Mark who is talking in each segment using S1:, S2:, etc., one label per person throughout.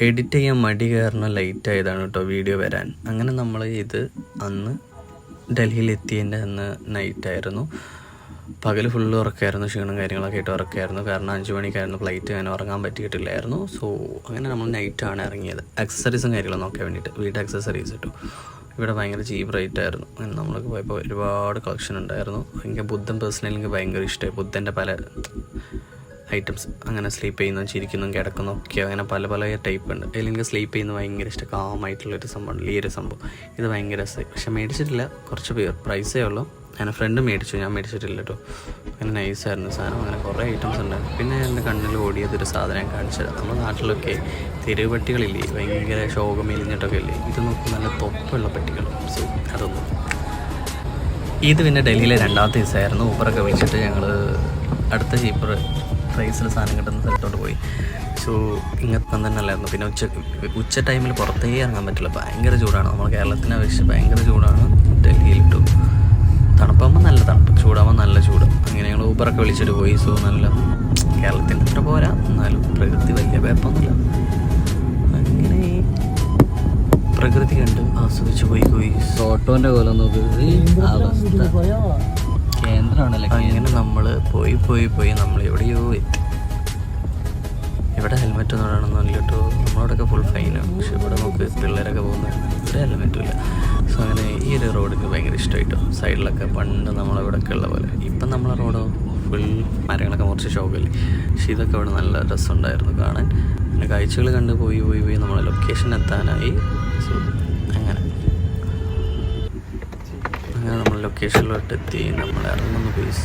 S1: Edit ചെയ്യാൻ മടി കാരണം ലേറ്റ് ആയതാണ് കേട്ടോ വീഡിയോ വരാൻ. അങ്ങനെ നമ്മൾ ഇത് അന്ന് ഡൽഹിയിൽ എത്തിയതിൻ്റെ അന്ന് നൈറ്റായിരുന്നു. പകൽ ഫുള്ള് ഉറക്കമായിരുന്നു, ക്ഷീണം കാര്യങ്ങളൊക്കെ ആയിട്ട് ഉറക്കമായിരുന്നു. കാരണം 5 മണിക്കായിരുന്നു ഫ്ലൈറ്റ്, അങ്ങനെ ഉറങ്ങാൻ പറ്റിയിട്ടില്ലായിരുന്നു. സോ അങ്ങനെ നമ്മൾ നൈറ്റാണ് ഇറങ്ങിയത്. ആക്സസറീസും കാര്യങ്ങളും നോക്കാൻ വേണ്ടിയിട്ട്, വീട് ആക്സസറീസ് കിട്ടും. ഇവിടെ ഭയങ്കര ചീപ്പ് റേറ്റ് ആയിരുന്നു. അങ്ങനെ നമ്മളൊക്കെ പോയപ്പോൾ ഒരുപാട് കളക്ഷൻ ഉണ്ടായിരുന്നു. എനിക്ക് ബുദ്ധൻ പേഴ്സണലി എനിക്ക് ഭയങ്കര ഇഷ്ടമായി. ബുദ്ധൻ്റെ പല ഐറ്റംസ്, അങ്ങനെ സ്ലീപ്പ് ചെയ്യുന്നതും ചിരിക്കുന്നതും കിടക്കുന്നതും ഒക്കെ അങ്ങനെ പല പല ടൈപ്പ് ഉണ്ട്. അതിൽ എനിക്ക് സ്ലീപ്പ് ചെയ്യുന്നത് ഭയങ്കര ഇഷ്ടം. കാമായിട്ടുള്ളൊരു സംഭവമാണ് ഈ ഒരു സംഭവം. ഇത് ഭയങ്കര രസമായി. പക്ഷെ മേടിച്ചിട്ടില്ല, കുറച്ച് പ്രൈസേ ഉള്ളൂ. ഞാൻ ഫ്രണ്ട് മേടിച്ചു, ഞാൻ മേടിച്ചിട്ടില്ല കേട്ടോ. അങ്ങനെ നൈസായിരുന്നു സാധനം. അങ്ങനെ കുറേ ഐറ്റംസ് ഉണ്ടായിരുന്നു. പിന്നെ എൻ്റെ കണ്ണിൽ ഓടിയതൊരു സാധനം കാണിച്ചത്, നമ്മുടെ നാട്ടിലൊക്കെ തെരുവ് പട്ടികളില്ലേ, ഭയങ്കര ശോകം മെലിഞ്ഞിട്ടൊക്കെ ഇല്ലേ, ഇത് നോക്കി നല്ല തൊപ്പുള്ള പട്ടികൾ. സോ അതൊന്നും. ഇത് പിന്നെ ഡൽഹിയിലെ 2ാമത്തെ ദിവസമായിരുന്നു. ഊബറൊക്കെ വിളിച്ചിട്ട് ഞങ്ങൾ അടുത്ത ചീപ്പർ പ്രൈസിൽ സാധനം കിട്ടുന്ന സ്ഥലത്തോട്ട് പോയി. സോ ഇങ്ങനത്തെ തന്നെ അല്ലായിരുന്നു. പിന്നെ ഉച്ച ടൈമിൽ പുറത്തേ ഇറങ്ങാൻ പറ്റില്ല, ഭയങ്കര ചൂടാണ്. നമ്മൾ കേരളത്തിനെ അപേക്ഷിച്ച് ഭയങ്കര ചൂടാണ് ഡൽഹിയിലിട്ടു. തണുപ്പാകുമ്പോൾ നല്ല തണുപ്പ്, ചൂടാകുമ്പോൾ നല്ല ചൂട്. അങ്ങനെ ഞങ്ങൾ ഊബറൊക്കെ വിളിച്ചിട്ട് പോയി. സോ നല്ല കേരളത്തിൻ്റെ അത്ര പോരാ, എന്നാലും പ്രകൃതി വലിയ കുഴപ്പമൊന്നുമില്ല. അങ്ങനെ പ്രകൃതി കണ്ട് ആസ്വദിച്ച് പോയി.
S2: ഓട്ടോൻ്റെ പോലെ കേന്ദ്രമാണല്ലേ.
S1: അങ്ങനെ നമ്മൾ പോയി നമ്മൾ എവിടെയോ എത്തി. ഇവിടെ ഹെൽമെറ്റ് ഒന്നും ഇടണമെന്നില്ല കേട്ടോ. നമ്മളവിടെയൊക്കെ ഫുൾ ഫൈനാണ്. പക്ഷെ ഇവിടെ നമുക്ക് പിള്ളേരൊക്കെ പോകുന്നത് ഇവിടെ ഹെൽമെറ്റും ഇല്ല. സോ അങ്ങനെ ഈ ഒരു റോഡിന് ഭയങ്കര ഇഷ്ടമായിട്ടോ. സൈഡിലൊക്കെ പണ്ട് നമ്മളിവിടെയൊക്കെ ഉള്ള പോലെ. ഇപ്പം നമ്മളെ റോഡോ ഫുൾ മരങ്ങളൊക്കെ കുറച്ച് ഷോക്കല്ലേ. പക്ഷെ ഇതൊക്കെ ഇവിടെ നല്ല രസമുണ്ടായിരുന്നു കാണാൻ. പിന്നെ കാഴ്ചകൾ കണ്ട് പോയി നമ്മളെ ലൊക്കേഷൻ എത്താനായി. സോ അങ്ങനെ നമ്മൾ ലൊക്കേഷനിലോട്ട് എത്തി. നമ്മൾ ഇറങ്ങുന്ന പ്ലേസ്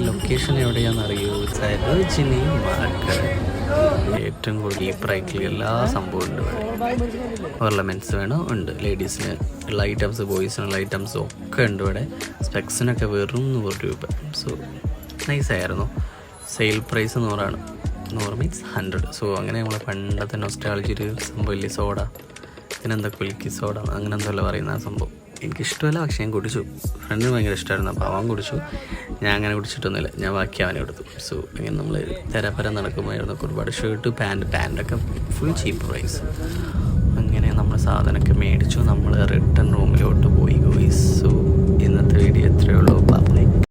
S1: ലൊക്കേഷൻ എവിടെയാണെന്ന് അറിയൂ. സരോജിനി മാർക്കറ്റ്. ഏറ്റവും കൂടുതൽ ഈ പ്രൈറ്റിൽ എല്ലാ സംഭവം ഉണ്ട് ഇവിടെ. ഓർണമെൻറ്റ്സ് വേണം ഉണ്ട്, ലേഡീസിന് ഉള്ള ഐറ്റംസ്, ബോയ്സിനുള്ള ഐറ്റംസും ഒക്കെ ഉണ്ട് ഇവിടെ. സ്പെക്സിനൊക്കെ വെറും 100 രൂപ. സോ നൈസായിരുന്നു. Sale price 100 means 100. സോ അങ്ങനെ നമ്മളെ പണ്ടത്തെ നൊസ്റ്റാൾജിയൊരു സംഭവം ഇല്ലേ, സോഡ, പിന്നെന്താ കുലുക്കി സോഡ, അങ്ങനെ എന്തല്ല പറയുന്ന ആ സംഭവം. എനിക്കിഷ്ടമല്ല, പക്ഷേ ഞാൻ കുടിച്ചു. ഫ്രണ്ടിന് ഭയങ്കര ഇഷ്ടമായിരുന്നു, അപ്പോൾ അവൻ കുടിച്ചു. ഞാൻ അങ്ങനെ കുടിച്ചിട്ടൊന്നുമില്ല, ഞാൻ ബാക്കി അവനെ കൊടുത്തു. സോ അങ്ങനെ നമ്മൾ തെരപ്പര നടക്കുമ്പോഴായിരുന്നു ഒരുപാട് ഷർട്ട്, പാൻറ്റൊക്കെ ഫുൾ ചീപ്പ് പ്രൈസ്. അങ്ങനെ നമ്മൾ സാധനമൊക്കെ മേടിച്ചു. നമ്മൾ റിട്ടേൺ റൂമിലോട്ട് പോയി. സോ ഇന്നത്തെ വീഡിയോ എത്രയേ ഉള്ളൂ.